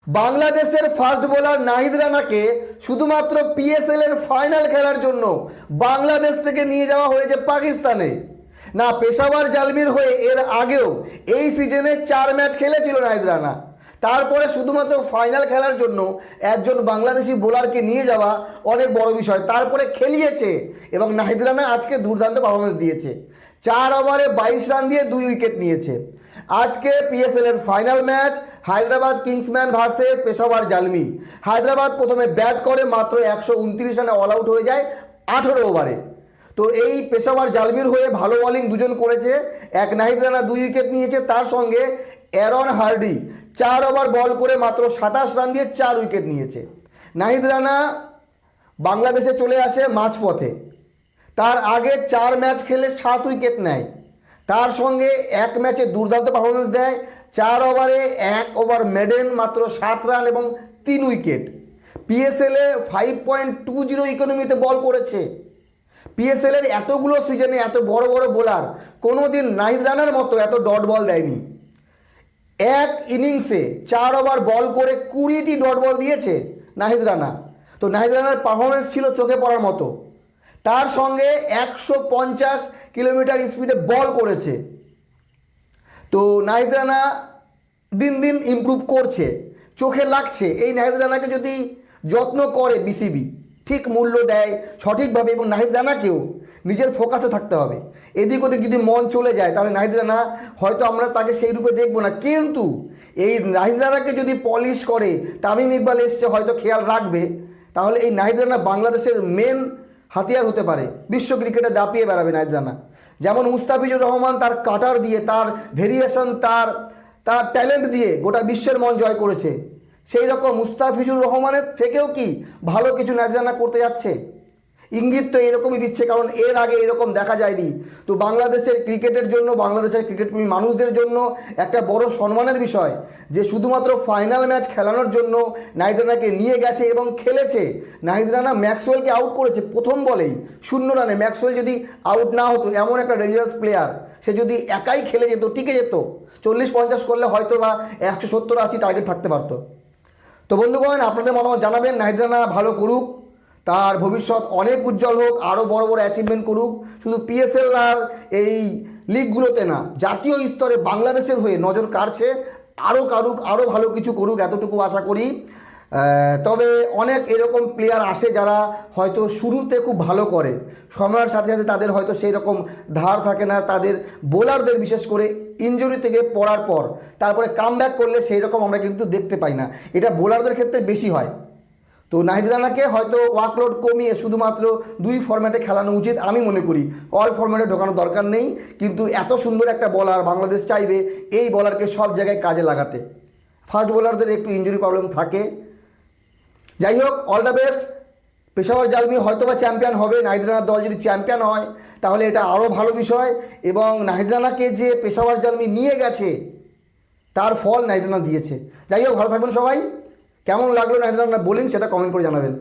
বাংলাদেশের fast bowler Nahid রানাকে শুধুমাত্র PSL এর ফাইনাল খেলার জন্য বাংলাদেশ থেকে নিয়ে যাওয়া হয়েছে পাকিস্তানে। না, পেশাওয়ার জালমির হয়ে এর আগেও এই সিজনে 4 ম্যাচ খেলেছিল নাহিদ রানা। তারপরে শুধুমাত্র ফাইনাল খেলার জন্য একজন বাংলাদেশি বোলারকে নিয়ে যাওয়া অনেক বড় বিষয়। তারপরে খেলিয়েছে এবং নাহিদ রানা আজকে দুর্দান্ত পারফরমেন্স দিয়েছে। 4 ওভারে 22 রান দিয়ে 2 উইকেট নিয়েছে। আজকে পিএসএল এর final match Hyderabad Kingsman versus Peshawar Zalmi. Hyderabad প্রথমে ব্যাট করে মাত্র 129 রানে অল আউট হয়ে যায় 18 ওভারে। তো এই পেশাওয়ার জালমির হয়ে ভালো বোলিং দুজন করেছে। এক নাহিদ রানা 2 উইকেট নিয়েছে, তার সঙ্গে অ্যারন হার্ডি 4 ওভার বল করে মাত্র 27 রান দিয়ে 4 উইকেট নিয়েছে। নাহিদ রানা বাংলাদেশে চলে আসে মাঝপথে। তার আগে 4 ম্যাচ খেলে 7 উইকেট নেয়। তার সঙ্গে এক ম্যাচে দুর্দান্ত পারফরমেন্স দেয়। 4 ওভারে 1 ওভার মেডেন মাত্র 7 রান এবং 3 উইকেট। পিএসএলে 5.20 ইকোনমিতে বল করেছে। পিএসএল এর এতগুলো সিজনে এত বড় বড় বোলার কোনোদিন নাহিদ রানার মতো এত ডট বল দেয়নি। এক ইনিংসে 4 ওভার বল করে 20টি ডট বল দিয়েছে নাহিদ রানা। তো নাহিদ রানার পারফরমেন্স ছিল চোখে পড়ার মতো। তার সঙ্গে 150 কিলোমিটার স্পিডে বল করেছে। তো নাহিদ রানা দিন দিন ইমপ্রুভ করছে, চোখে লাগছে। এই নাহিদ রানাকে যদি যত্ন করে বিসিবি, ঠিক মূল্য দেয় সঠিকভাবে, এবং নাহিদ রানাকেও নিজের ফোকাসে থাকতে হবে। এদিক ওদিক যদি মন চলে যায় তাহলে নাহিদ রানা হয়তো আমরা তাকে সেই রূপে দেখবো না। কিন্তু এই নাহিদ রানাকে যদি পলিশ করে তামিম ইকবাল এসছে হয়তো খেয়াল রাখবে, তাহলে এই নাহিদ রানা বাংলাদেশের মেন হাতিয়ার হতে পারে। বিশ্ব ক্রিকেটে দাপিয়ে বেড়াবে নাহিদ রানা। যেমন মুস্তাফিজুর রহমান তার কাটার দিয়ে, তার ভেরিয়েশন, তার ট্যালেন্ট দিয়ে গোটা বিশ্বের মন জয় করেছে, সেই রকম মুস্তাফিজুর রহমানের থেকেও কি ভালো কিছু নাহিদ রানা করতে যাচ্ছে? ইঙ্গিত তো এরকমই দিচ্ছে, কারণ এর আগে এরকম দেখা যায়নি। তো বাংলাদেশের ক্রিকেটের জন্য, বাংলাদেশের ক্রিকেটপ্রেমী মানুষদের জন্য একটা বড় সম্মানের বিষয় যে শুধুমাত্র ফাইনাল ম্যাচ খেলানোর জন্য নাহিদ রানাকে নিয়ে গেছে এবং খেলেছে। নাহিদ রানা ম্যাক্সওয়েলকে আউট করেছে প্রথম বলেই 0 রানে। ম্যাক্সওয়েল যদি আউট না হতো, এমন একটা ডেঞ্জারাস প্লেয়ার, সে যদি একাই খেলে যেত, টিকে যেত, 40-50 করলে হয়তো বা 170-80 টার্গেট থাকতে পারতো। তো বন্ধুগণ, আপনাদের মতামত জানাবেন। নাহিদ রানা ভালো করুক, তার ভবিষ্যৎ অনেক উজ্জ্বল হোক, আরও বড় বড় অ্যাচিভমেন্ট করুক। শুধু পিএসএল আর এই লিগগুলোতে না, জাতীয় স্তরে বাংলাদেশের হয়ে নজর কাড়ছে। আরও কারুক, আরও ভালো কিছু করুক, এতটুকু আশা করি। তবে অনেক এরকম প্লেয়ার আসে যারা হয়তো শুরুতে খুব ভালো করে, সময়ের সাথে সাথে তাদের হয়তো সেই রকম ধার থাকে না। তাদের বোলারদের বিশেষ করে ইনজুরি থেকে পড়ার পর তারপরে কামব্যাক করলে সেই রকম আমরা কিন্তু দেখতে পাই না। এটা বোলারদের ক্ষেত্রে বেশি হয়। তো নাহিদ রানাকে হয়তো ওয়ার্কলোড কমিয়ে শুধুমাত্র 2 ফরম্যাটে খেলানো উচিত আমি মনে করি। অল ফরম্যাটে ঢোকানোর দরকার নেই। কিন্তু এত সুন্দর একটা বলার বাংলাদেশ চাইবে এই বলারকে সব জায়গায় কাজে লাগাতে। ফাস্ট বোলারদের একটু ইনজুরি প্রবলেম থাকে। যাই হোক, all the best. Peshawar Zalmi হয়তো বা চ্যাম্পিয়ন হবে। নাহিদ রানার দল যদি চ্যাম্পিয়ন হয় তাহলে এটা আরও ভালো বিষয়। এবং নাহিদ রানাকে যে পেশাওয়ার জালমি নিয়ে গেছে তার ফল নাহিদ রানা দিয়েছে। যাই হোক, ভালো থাকবেন সবাই। কেমন লাগলো নাহিদ রানার বোলিং সেটা কমেন্ট করে জানাবেন।